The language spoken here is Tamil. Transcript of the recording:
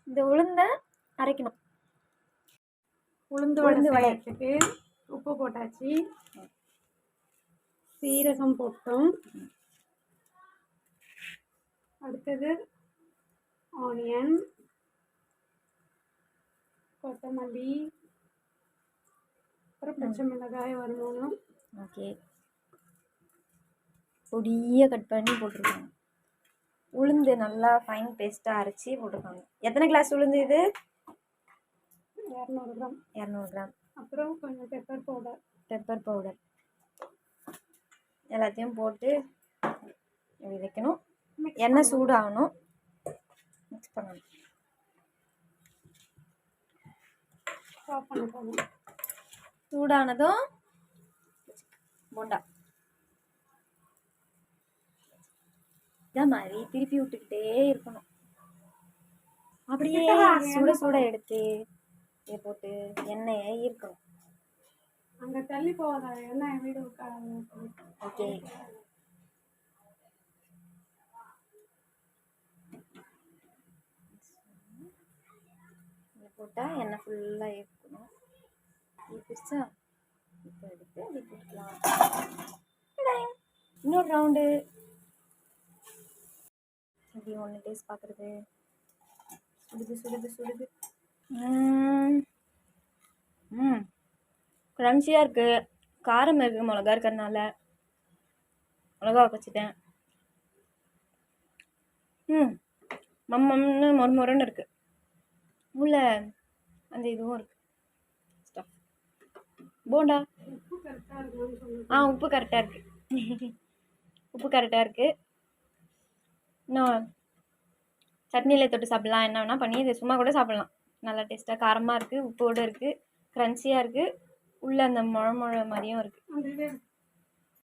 இந்த உளுந்தை அரைக்கணும். உளுந்து வடைக்கு உப்பு போட்டாச்சு, சீரகம் போட்டோம். அடுத்தது ஆனியன், கொத்தமல்லி, அப்புறம் பச்சை மிளகாய் வரணும். ஓகே, பொடியாக கட் பண்ணி போட்டிருக்காங்க. உளுந்து நல்லா ஃபைன் பேஸ்ட்டாக அரைச்சி போட்டிருக்காங்க. எத்தனை கிளாஸ் உளுந்து இது? 200 கிராம். 200 கிராம். அப்புறம் கொஞ்சம் பெப்பர் பவுடர் எல்லாத்தையும் போட்டு இப்படி வைக்கணும். எண்ணெய் சூடாகணும், மிக்ஸ் பண்ணணும். சூடானதும் போண்டா இந்த மாதிரி திருப்பி விட்டுக்கிட்டே இருக்கணும். அப்படியே சுட எடுத்து இதை போட்டு எண்ணெயை ஈர்க்கணும். அங்கே தள்ளி போகாத எண்ணெய் வீடு. ஓகே, போட்டால் எண்ணெய் ஃபுல்லாக ஈர்க்கணும். ஈர்ப்பிச்சா இப்போ எடுத்து இப்படி போட்டுக்கலாம். இன்னொரு ரவுண்டு இப்படி ஒன்று டேஸ்ட் பார்க்குறது. சுடுது. க்ரன்ச்சியாக இருக்குது, காரம் இருக்குது, மிளகா இருக்கிறதுனால மிளகா வச்சுட்டேன். மம்மன்னு மொறுன்னு இருக்குது. உள்ள அந்த இதுவும் இருக்குது ஸ்டஃப். போண்டா உப்பு கரெக்டாக இருக்குது. உப்பு கரெக்டாக இருக்குது. இன்னும் சட்னியில் தொட்டு சாப்பிட்லாம், என்ன வேணால் பண்ணி இதை சும்மா கூட சாப்பிட்லாம். நல்லா டேஸ்ட்டாக காரமாக இருக்குது, உப்போடு இருக்குது, க்ரன்ச்சியாக இருக்குது, உள்ளே அந்த முழ மாதிரியும் இருக்குது.